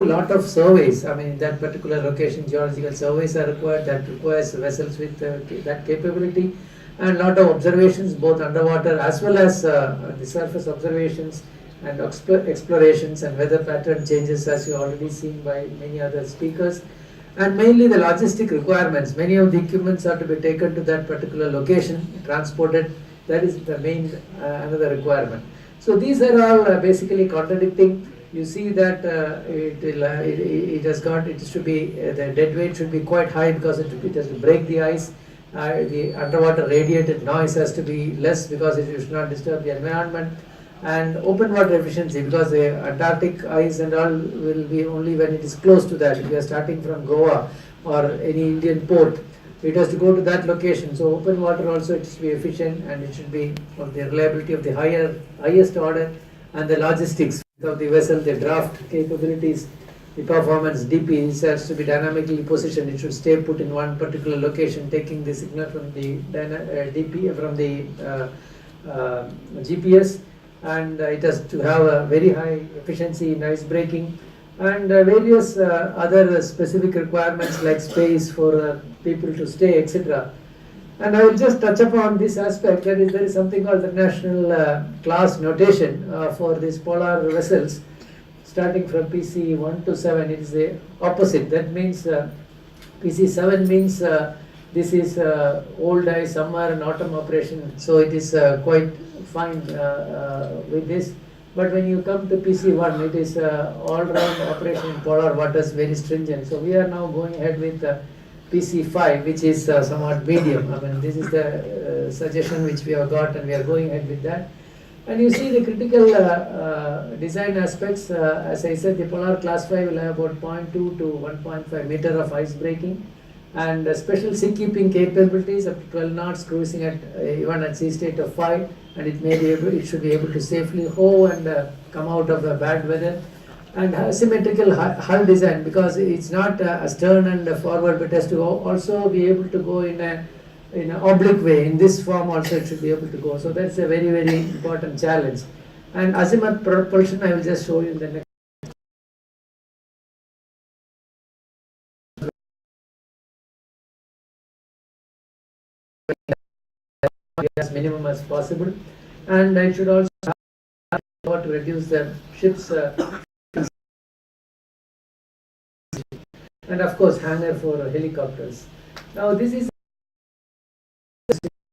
a lot of surveys. I mean, in that particular location, geological surveys are required. That requires vessels with that capability, and a lot of observations, both underwater as well as the surface observations and explorations and weather pattern changes, as you already seen by many other speakers. And mainly the logistic requirements. Many of the equipments are to be taken to that particular location, transported. That is the main another requirement. So these are all basically contradicting. You see that it has got, it should be, the dead weight should be quite high because it has to break the ice. The underwater radiated noise has to be less because it should not disturb the environment. And open water efficiency, because the Antarctic ice and all will be only when it is close to that. If you are starting from Goa or any Indian port, it has to go to that location. So open water also, it should be efficient, and it should be of the reliability of the highest order, and the logistics of the vessel, the draft capabilities, the performance, DP, it has to be dynamically positioned. It should stay put in one particular location, taking the signal from the DP, from the GPS, and it has to have a very high efficiency in ice breaking, and various other specific requirements like space for people to stay, etc. And I will just touch upon this aspect. That is, there is something called the national class notation for these polar vessels, starting from PC 1 to 7. It is the opposite. That means PC 7 means this is old ice, summer and autumn operation. So it is quite fine with this. But when you come to PC1, it is all-round operation in polar waters, very stringent. So we are now going ahead with PC5, which is somewhat medium. I mean, this is the suggestion which we have got, and we are going ahead with that. And you see the critical design aspects. As I said, the polar class 5 will have about 0.2 to 1.5 meter of ice breaking, and special sea keeping capabilities up to 12 knots, cruising at even at sea state of 5, and it should be able to safely hoe and come out of bad weather. And symmetrical hull design, because it's not astern and forward, but has to also be able to go in an oblique way. In this form also it should be able to go. So that's a very, very important challenge. And azimuth propulsion, I will just show you in the next. As minimum as possible, and it should also have to reduce the ship's and of course hangar for helicopters. Now this is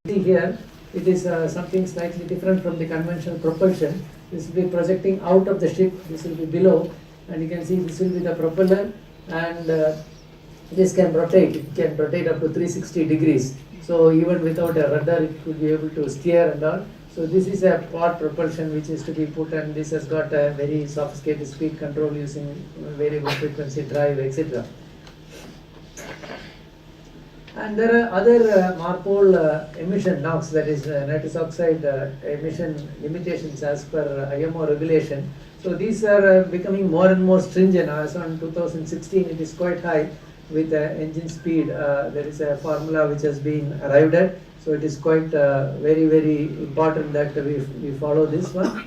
here. It is something slightly different from the conventional propulsion. This will be projecting out of the ship. This will be below, and you can see this will be the propeller, and this can rotate. It can rotate up to 360 degrees. So even without a rudder, it will be able to steer and all. So this is a pod propulsion which is to be put, and this has got a very sophisticated speed control using variable frequency drive, etc. And there are other MARPOL emission NOx, that is nitrous oxide emission limitations as per IMO regulation. So these are becoming more and more stringent. As on 2016, it is quite high with engine speed. There is a formula which has been arrived at. So it is quite very, very important that we follow this one.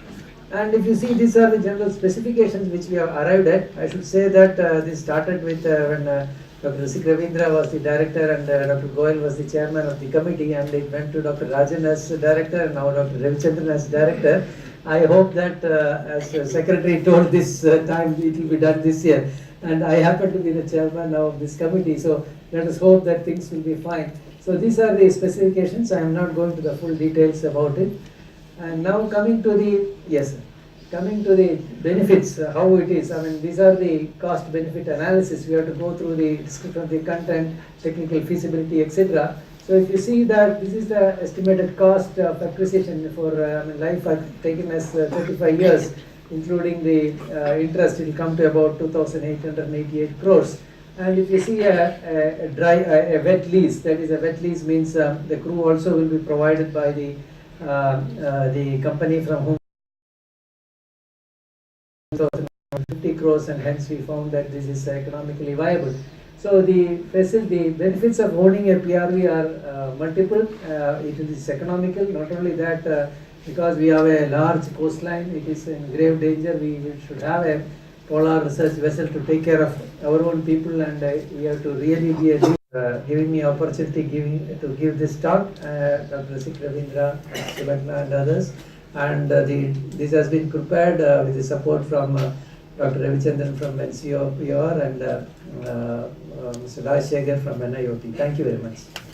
And if you see, these are the general specifications which we have arrived at. I should say that this started with when Dr. Rasik Ravindra was the director, and Dr. Goyal was the chairman of the committee, and it went to Dr. Rajan as director, and now Dr. Ravichandran as director. I hope that as secretary told this time, it will be done this year. And I happen to be the chairman now of this committee, so let us hope that things will be fine. So these are the specifications. I am not going to the full details about it. And now coming to the, yes, coming to the benefits, how it is. I mean, these are the cost benefit analysis. We have to go through the description of the content, technical feasibility, etc. So if you see that this is the estimated cost of acquisition for life taken as 35 years, including the interest, it will come to about 2,888 crores. And if you see a wet lease, that is, a wet lease means the crew also will be provided by the company from whom 50 crores, and hence we found that this is economically viable. So the benefits of owning a PRV are multiple. It is economical. Not only that, because we have a large coastline, it is in grave danger. We should have a polar research vessel to take care of our own people, and we have to really be a giving me opportunity to give this talk, Dr. Sik Ravindra, Subhagna and others. And this has been prepared with the support from Dr. Ravichandran from NCOPR and Mr. Raj Shekhar from NIOT. Thank you very much.